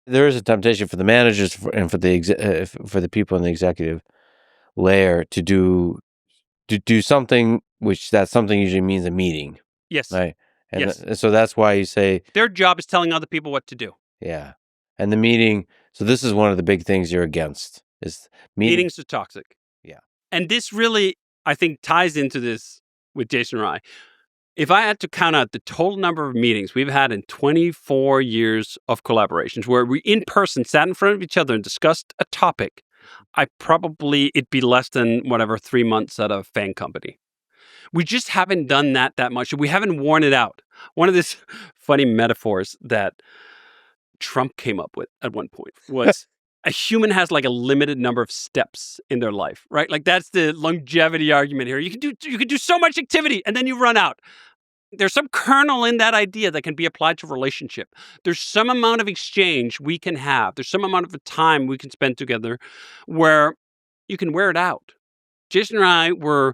There is a temptation for the managers and for the people in the executive layer to do something, which that something usually means a meeting, Yes. right? And Yes. so that's why you say Their job is telling other people what to do. yeah. And the meeting. So this is one of the big things you're against is Meetings are toxic. Yeah. And this really, I think, ties into this with Jason and I. If I had to count out the total number of meetings we've had in 24 years of collaborations where we in person sat in front of each other and discussed a topic, it'd be less than 3 months at a FANG company. We just haven't done that much. We haven't worn it out. One of these funny metaphors that Trump came up with at one point was a human has like a limited number of steps in their life, right? Like that's the longevity argument here. You can do so much activity and then you run out. There's some kernel in that idea that can be applied to relationship. There's some amount of exchange we can have. There's some amount of time we can spend together where you can wear it out. Jason and I were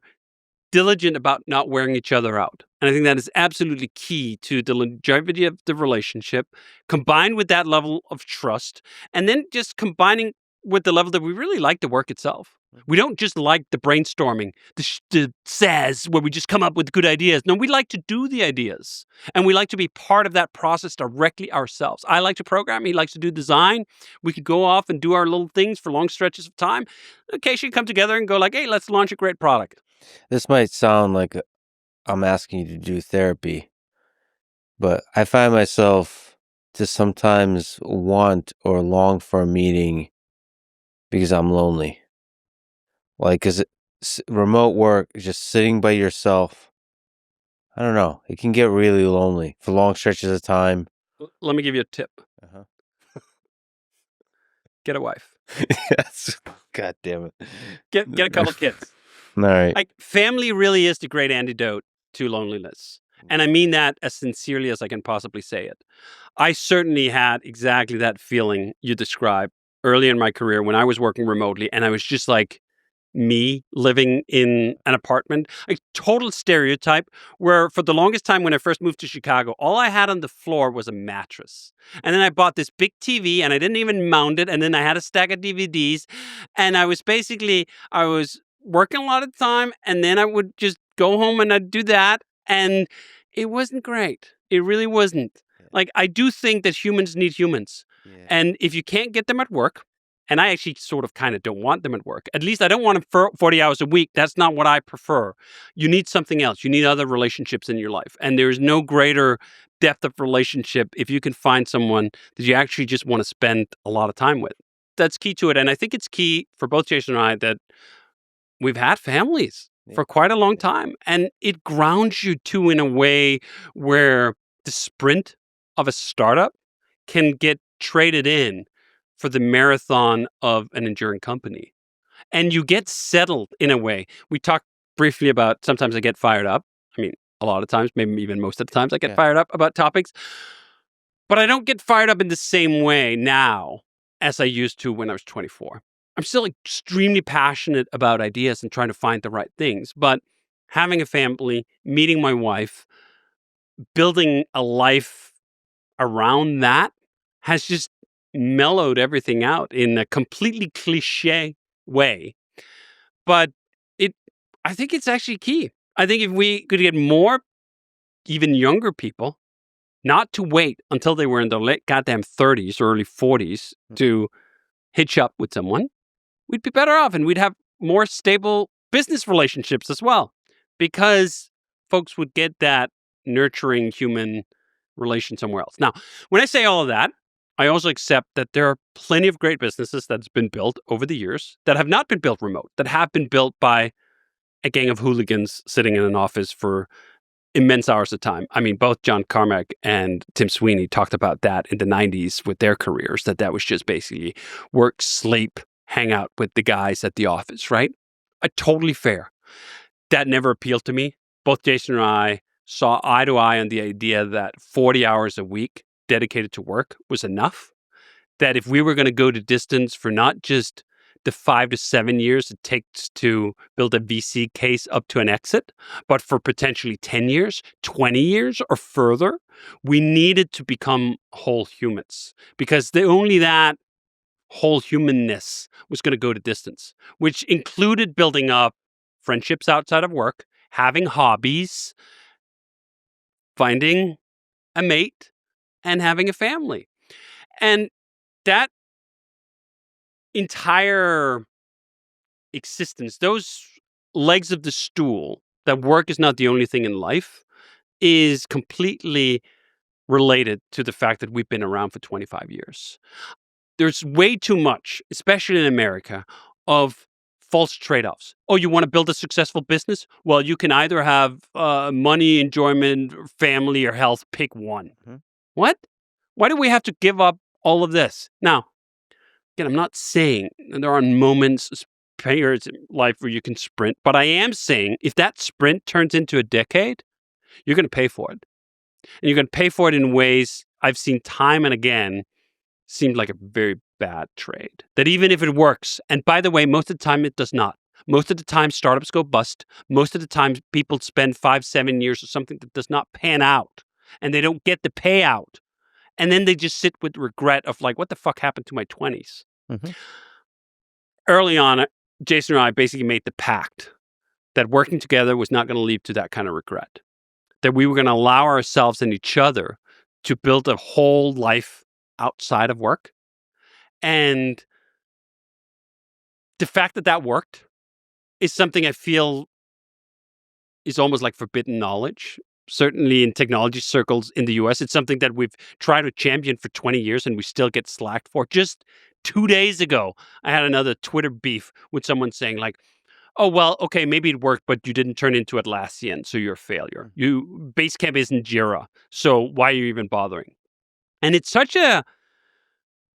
diligent about not wearing each other out. And I think that is absolutely key to the longevity of the relationship, combined with that level of trust, and then just combining with the level that we really like the work itself. We don't just like the brainstorming, the says where we just come up with good ideas. No, we like to do the ideas. And we like to be part of that process directly ourselves. I like to program. He likes to do design. We could go off and do our little things for long stretches of time. Occasionally come together and go like, hey, let's launch a great product. This might sound like I'm asking you to do therapy, but I find myself to sometimes want or long for a meeting because I'm lonely. Like, because remote work, just sitting by yourself, I don't know, it can get really lonely for long stretches of time. Let me give you a tip. Get a wife. Yes. God damn it. Get a couple kids. All right. Like, family really is the great antidote to loneliness. And I mean that as sincerely as I can possibly say it. I certainly had exactly that feeling you described early in my career when I was working remotely. And I was just like me living in an apartment, a total stereotype where for the longest time when I first moved to Chicago, all I had on the floor was a mattress. And then I bought this big TV and I didn't even mount it. And then I had a stack of DVDs. And I was working a lot of the time, and then I would just go home and I'd do that. And it wasn't great. It really wasn't. Like, I do think that humans need humans. Yeah. And if you can't get them at work, and I actually sort of kind of don't want them at work. At least I don't want them for 40 hours a week. That's not what I prefer. You need something else. You need other relationships in your life. And there's no greater depth of relationship if you can find someone that you actually just want to spend a lot of time with. That's key to it. And I think it's key for both Jason and I that we've had families for quite a long time. And it grounds you too in a way where the sprint of a startup can get traded in for the marathon of an enduring company. And you get settled in a way. We talked briefly about sometimes I get fired up. I mean, a lot of times, maybe even most of the times I get fired up about topics. But I don't get fired up in the same way now as I used to when I was 24. I'm still extremely passionate about ideas and trying to find the right things. But having a family, meeting my wife, building a life around that has just mellowed everything out in a completely cliche way. But I think it's actually key. I think if we could get more, even younger people, not to wait until they were in their late goddamn 30s or early 40s to hitch up with someone, we'd be better off and we'd have more stable business relationships as well, because folks would get that nurturing human relation somewhere else. Now, when I say all of that, I also accept that there are plenty of great businesses that's been built over the years that have not been built remote, that have been built by a gang of hooligans sitting in an office for immense hours of time. I mean, both John Carmack and Tim Sweeney talked about that in the 90s with their careers, that was just basically work, sleep, hang out with the guys at the office, right? Totally fair. That never appealed to me. Both Jason and I saw eye to eye on the idea that 40 hours a week dedicated to work was enough. That if we were going to go to distance for not just the 5 to 7 years it takes to build a VC case up to an exit, but for potentially 10 years, 20 years, or further, we needed to become whole humans because only that whole humanness was going to go to distance, which included building up friendships outside of work, having hobbies, finding a mate, and having a family. And that entire existence, those legs of the stool, that work is not the only thing in life, is completely related to the fact that we've been around for 25 years. There's way too much, especially in America, of false trade-offs. Oh, you want to build a successful business? Well, you can either have money, enjoyment, family, or health. Pick one. Mhm. What? Why do we have to give up all of this? Now, again, I'm not saying there are moments, periods in life where you can sprint, but I am saying if that sprint turns into a decade, you're going to pay for it. And you're going to pay for it in ways I've seen time and again seemed like a very bad trade. That even if it works, and by the way, most of the time it does not. Most of the time startups go bust. Most of the time people spend 5-7 years or something that does not pan out and they don't get the payout. And then they just sit with regret of like, what the fuck happened to my 20s? Mhm. Early on, Jason and I basically made the pact that working together was not going to lead to that kind of regret. That we were going to allow ourselves and each other to build a whole life outside of work. And the fact that that worked is something I feel is almost like forbidden knowledge. Certainly in technology circles in the US, it's something that we've tried to champion for 20 years and we still get slacked for. Just 2 days ago, I had another Twitter beef with someone saying like, oh, well, okay, maybe it worked, but you didn't turn into Atlassian, so you're a failure. Basecamp isn't Jira, so why are you even bothering? And it's such a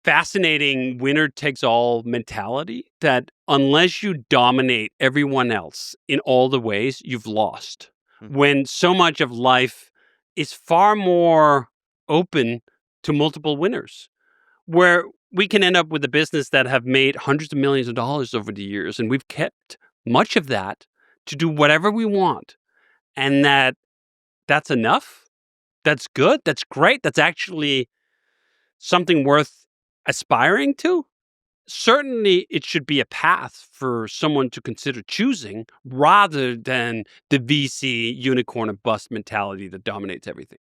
fascinating winner-takes-all mentality that unless you dominate everyone else in all the ways, you've lost. Mhm. When so much of life is far more open to multiple winners, where we can end up with a business that have made hundreds of millions of dollars over the years, and we've kept much of that to do whatever we want, and that's enough, that's good, that's great, that's actually something worth aspiring to. Certainly, it should be a path for someone to consider choosing rather than the VC unicorn and bust mentality that dominates everything.